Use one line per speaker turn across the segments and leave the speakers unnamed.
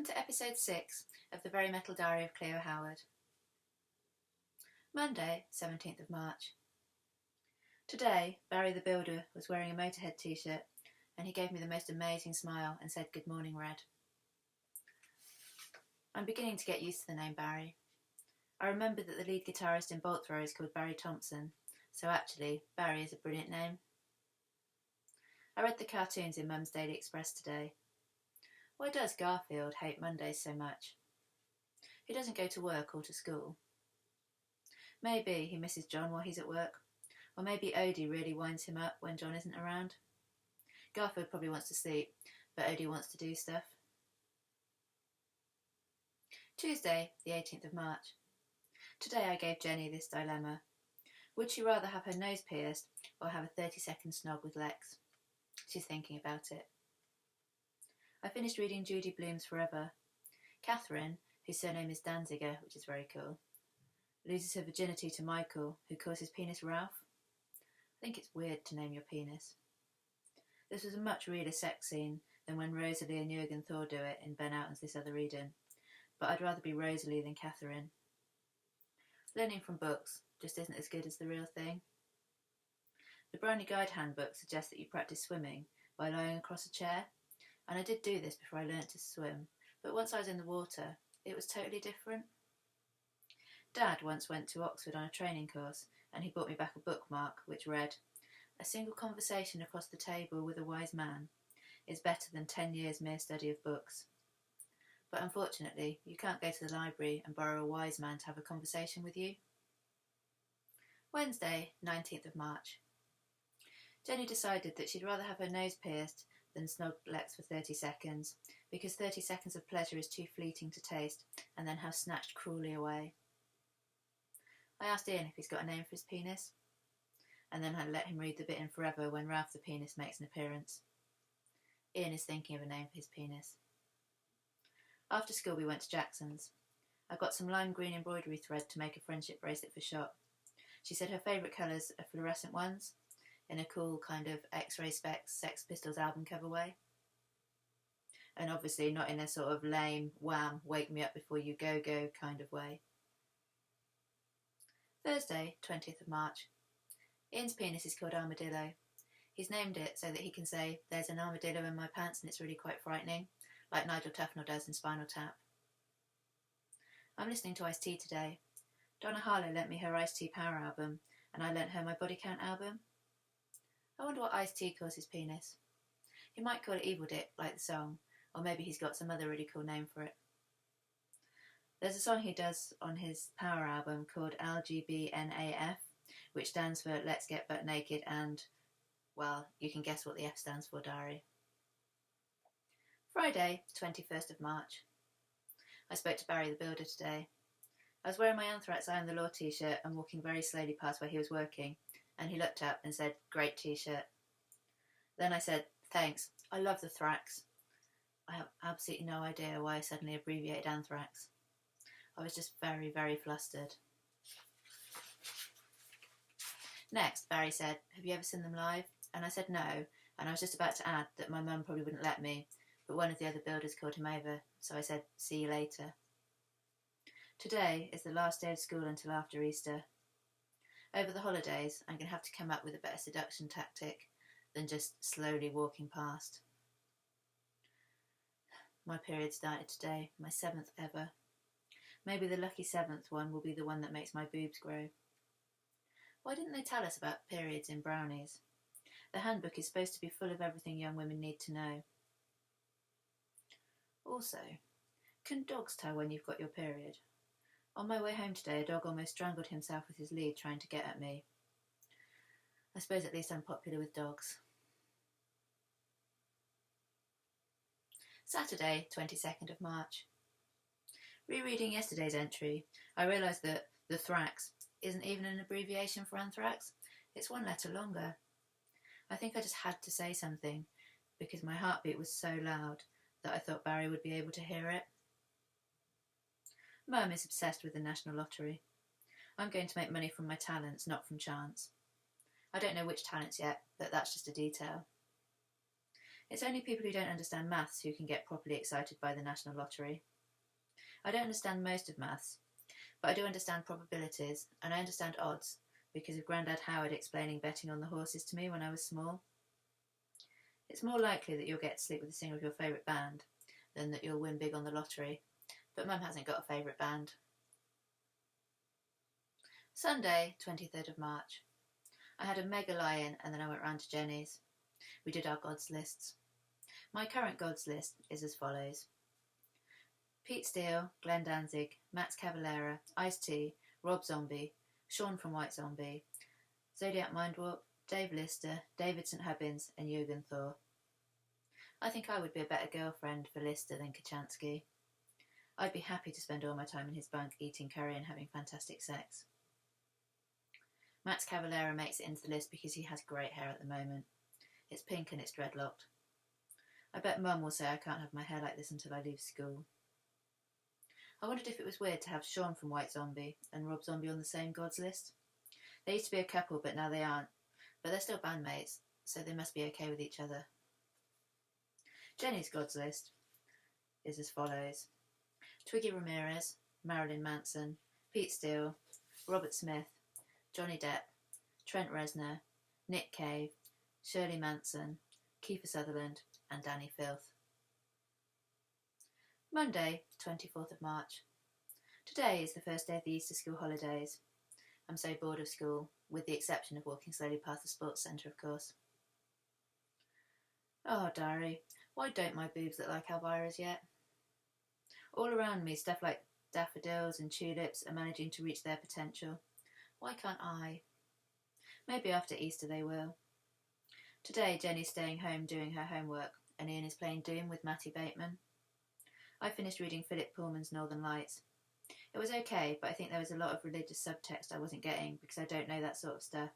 Welcome to episode 6 of the Very Metal Diary of Cleo Howard. Monday, 17th of March. Today, Barry the Builder was wearing a Motorhead t-shirt and he gave me the most amazing smile and said, "Good morning, Red." I'm beginning to get used to the name Barry. I remembered that the lead guitarist in Bolt Thrower is called Barry Thompson, so actually, Barry is a brilliant name. I read the cartoons in Mum's Daily Express today. Why does Garfield hate Mondays so much? He doesn't go to work or to school. Maybe he misses John while he's at work, or maybe Odie really winds him up when John isn't around. Garfield probably wants to sleep, but Odie wants to do stuff. Tuesday, the 18th of March. Today I gave Jenny this dilemma. Would she rather have her nose pierced or have a 30-second snog with Lex? She's thinking about it. I finished reading Judy Blume's Forever. Catherine, whose surname is Danziger, which is very cool, loses her virginity to Michael, who calls his penis Ralph. I think it's weird to name your penis. This was a much realer sex scene than when Rosalie and Jürgen Thor do it in Ben Outen's This Other Eden, but I'd rather be Rosalie than Catherine. Learning from books just isn't as good as the real thing. The Brownie Guide Handbook suggests that you practice swimming by lying across a chair, and I did do this before I learnt to swim, but once I was in the water, it was totally different. Dad once went to Oxford on a training course, and he brought me back a bookmark which read, "A single conversation across the table with a wise man is better than 10 years mere study of books." But unfortunately, you can't go to the library and borrow a wise man to have a conversation with you. Wednesday, 19th of March. Jenny decided that she'd rather have her nose pierced than snog Lex for 30 seconds, because 30 seconds of pleasure is too fleeting to taste and then have snatched cruelly away. I asked Ian if he's got a name for his penis, and then I let him read the bit in Forever when Ralph the penis makes an appearance. Ian is thinking of a name for his penis. After school we went to Jackson's. I got some lime green embroidery thread to make a friendship bracelet for Shop. She said her favourite colours are fluorescent ones, in a cool kind of X-ray specs Sex Pistols album cover way. And obviously not in a sort of lame, wham, wake me up before you go kind of way. Thursday, 20th of March. Ian's penis is called Armadillo. He's named it so that he can say, "There's an armadillo in my pants and it's really quite frightening," like Nigel Tufnell does in Spinal Tap. I'm listening to Ice-T today. Donna Harlow lent me her Ice-T Power album, and I lent her my Body Count album. I wonder what Ice-T calls his penis. He might call it Evil Dick, like the song, or maybe he's got some other really cool name for it. There's a song he does on his Power album called LGBNAF, which stands for Let's Get Butt Naked and, well, you can guess what the F stands for, diary. Friday, 21st of March. I spoke to Barry the Builder today. I was wearing my Anthrax Eye on the Law t-shirt and walking very slowly past where he was working, and he looked up and said, "Great t-shirt." Then I said, "Thanks, I love the Thrax." I have absolutely no idea why I suddenly abbreviated Anthrax. I was just very, very flustered. Next, Barry said, "Have you ever seen them live?" And I said no, and I was just about to add that my mum probably wouldn't let me, but one of the other builders called him over, so I said, "See you later." Today is the last day of school until after Easter. Over the holidays, I'm going to have to come up with a better seduction tactic than just slowly walking past. My period started today, my 7th ever. Maybe the lucky 7th one will be the one that makes my boobs grow. Why didn't they tell us about periods in Brownies? The handbook is supposed to be full of everything young women need to know. Also, can dogs tell when you've got your period? On my way home today, a dog almost strangled himself with his lead trying to get at me. I suppose at least I'm popular with dogs. Saturday, 22nd of March. Rereading yesterday's entry, I realised that the Thrax isn't even an abbreviation for anthrax. It's one letter longer. I think I just had to say something, because my heartbeat was so loud that I thought Barry would be able to hear it. Mum is obsessed with the National Lottery. I'm going to make money from my talents, not from chance. I don't know which talents yet, but that's just a detail. It's only people who don't understand maths who can get properly excited by the National Lottery. I don't understand most of maths, but I do understand probabilities, and I understand odds, because of Grandad Howard explaining betting on the horses to me when I was small. It's more likely that you'll get to sleep with the singer of your favourite band than that you'll win big on the lottery, but Mum hasn't got a favourite band. Sunday, 23rd of March. I had a mega lie-in and then I went round to Jenny's. We did our gods lists. My current gods list is as follows: Pete Steele, Glenn Danzig, Max Cavalera, Ice-T, Rob Zombie, Sean from White Zombie, Zodiac Mindwarp, Dave Lister, David St Hubbins and Jürgen Thor. I think I would be a better girlfriend for Lister than Kachansky. I'd be happy to spend all my time in his bunk eating curry and having fantastic sex. Max Cavalera makes it into the list because he has great hair at the moment. It's pink and it's dreadlocked. I bet Mum will say I can't have my hair like this until I leave school. I wondered if it was weird to have Sean from White Zombie and Rob Zombie on the same gods list. They used to be a couple, but now they aren't. But they're still bandmates, so they must be okay with each other. Jenny's gods list is as follows: Twiggy Ramirez, Marilyn Manson, Pete Steele, Robert Smith, Johnny Depp, Trent Reznor, Nick Cave, Shirley Manson, Kiefer Sutherland and Danny Filth. Monday, 24th of March. Today is the first day of the Easter school holidays. I'm so bored of school, with the exception of walking slowly past the sports centre, of course. Oh, diary, why don't my boobs look like Elvira's yet? All around me, stuff like daffodils and tulips are managing to reach their potential. Why can't I? Maybe after Easter they will. Today, Jenny's staying home doing her homework, and Ian is playing Doom with Matty Bateman. I finished reading Philip Pullman's Northern Lights. It was okay, but I think there was a lot of religious subtext I wasn't getting because I don't know that sort of stuff.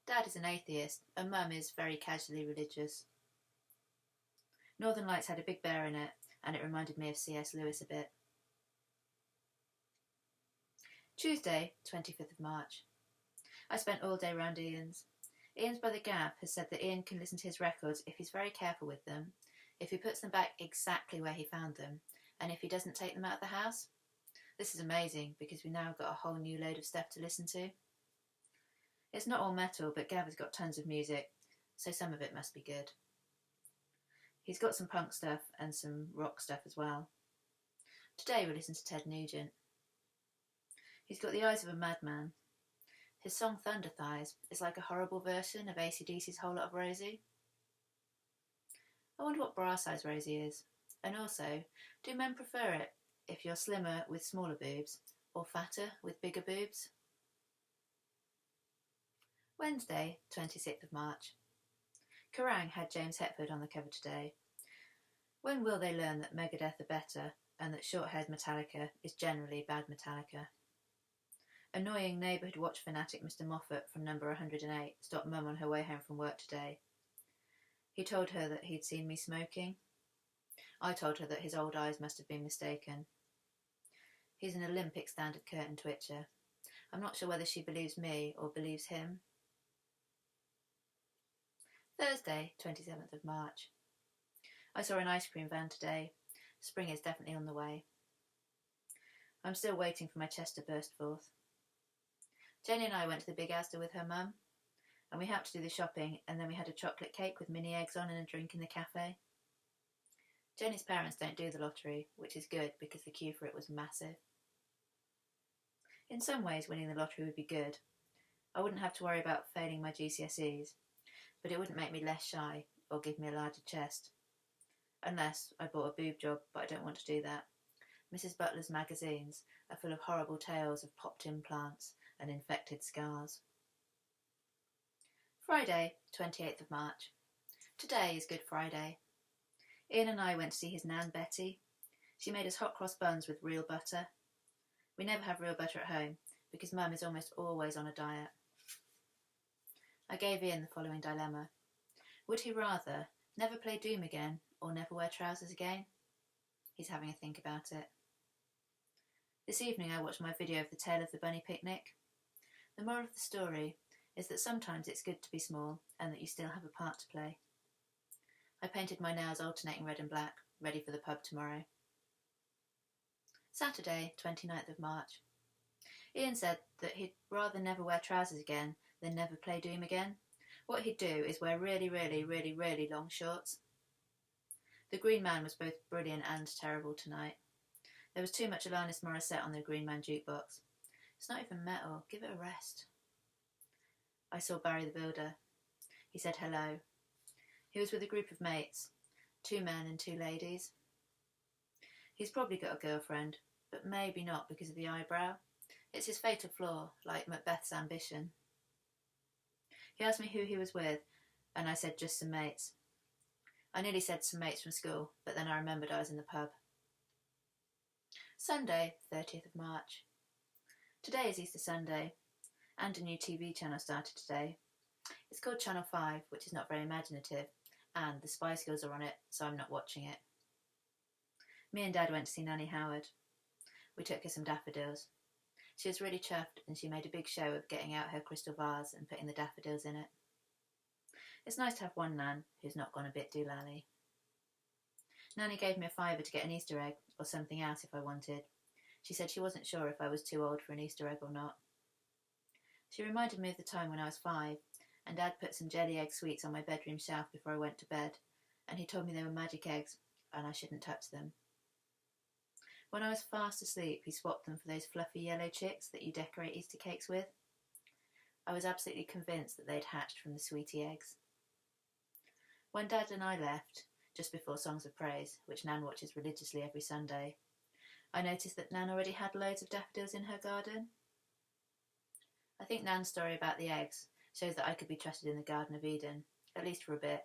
Dad is an atheist, and Mum is very casually religious. Northern Lights had a big bear in it, and it reminded me of C.S. Lewis a bit. Tuesday, 25th of March. I spent all day round Ian's. Ian's brother Gav has said that Ian can listen to his records if he's very careful with them, if he puts them back exactly where he found them, and if he doesn't take them out of the house. This is amazing because we now got a whole new load of stuff to listen to. It's not all metal, but Gav has got tons of music, so some of it must be good. He's got some punk stuff and some rock stuff as well. Today we listened to Ted Nugent. He's got the eyes of a madman. His song Thunder Thighs is like a horrible version of AC/DC's Whole Lot of Rosie. I wonder what bra size Rosie is. And also, do men prefer it if you're slimmer with smaller boobs or fatter with bigger boobs? Wednesday, 26th of March. Kerrang had James Hetfield on the cover today. When will they learn that Megadeth are better and that short-haired Metallica is generally bad Metallica? Annoying neighbourhood watch fanatic Mr. Moffat from number 108 stopped Mum on her way home from work today. He told her that he'd seen me smoking. I told her that his old eyes must have been mistaken. He's an Olympic standard curtain twitcher. I'm not sure whether she believes me or believes him. Thursday, 27th of March. I saw an ice cream van today. Spring is definitely on the way. I'm still waiting for my chest to burst forth. Jenny and I went to the big Asda with her mum, and we helped to do the shopping, and then we had a chocolate cake with mini eggs on and a drink in the cafe. Jenny's parents don't do the lottery, which is good because the queue for it was massive. In some ways, winning the lottery would be good. I wouldn't have to worry about failing my GCSEs, but it wouldn't make me less shy or give me a larger chest. Unless I bought a boob job, but I don't want to do that. Mrs. Butler's magazines are full of horrible tales of popped implants and infected scars. Friday, 28th of March. Today is Good Friday. Ian and I went to see his Nan Betty. She made us hot cross buns with real butter. We never have real butter at home because Mum is almost always on a diet. I gave Ian the following dilemma. Would he rather never play Doom again or never wear trousers again? He's having a think about it. This evening I watched my video of the tale of the bunny picnic. The moral of the story is that sometimes it's good to be small and that you still have a part to play. I painted my nails alternating red and black, ready for the pub tomorrow. Saturday, 29th of March. Ian said that he'd rather never wear trousers again than never play Doom again. What he'd do is wear really, really, really, really long shorts. The Green Man was both brilliant and terrible tonight. There was too much Alanis Morissette on the Green Man jukebox. It's not even metal, give it a rest. I saw Barry the Builder. He said hello. He was with a group of mates, 2 men and 2 ladies. He's probably got a girlfriend, but maybe not because of the eyebrow. It's his fatal flaw, like Macbeth's ambition. He asked me who he was with, and I said just some mates. I nearly said some mates from school, but then I remembered I was in the pub. Sunday, 30th of March. Today is Easter Sunday, and a new TV channel started today. It's called Channel 5, which is not very imaginative, and the Spice Girls are on it, so I'm not watching it. Me and Dad went to see Nanny Howard. We took her some daffodils. She was really chuffed, and she made a big show of getting out her crystal vase and putting the daffodils in it. It's nice to have one Nan who's not gone a bit doolally. Nanny gave me a £5 to get an Easter egg, or something else if I wanted. She said she wasn't sure if I was too old for an Easter egg or not. She reminded me of the time when I was 5, and Dad put some jelly egg sweets on my bedroom shelf before I went to bed, and he told me they were magic eggs, and I shouldn't touch them. When I was fast asleep, he swapped them for those fluffy yellow chicks that you decorate Easter cakes with. I was absolutely convinced that they'd hatched from the sweetie eggs. When Dad and I left, just before Songs of Praise, which Nan watches religiously every Sunday, I noticed that Nan already had loads of daffodils in her garden. I think Nan's story about the eggs shows that I could be trusted in the Garden of Eden, at least for a bit.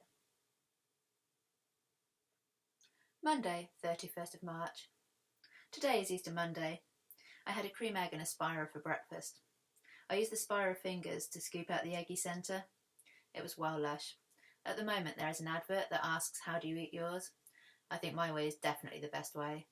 Monday, 31st of March. Today is Easter Monday. I had a cream egg and a Spiro for breakfast. I used the Spiro fingers to scoop out the eggy centre. It was well lush. At the moment there is an advert that asks, how do you eat yours? I think my way is definitely the best way.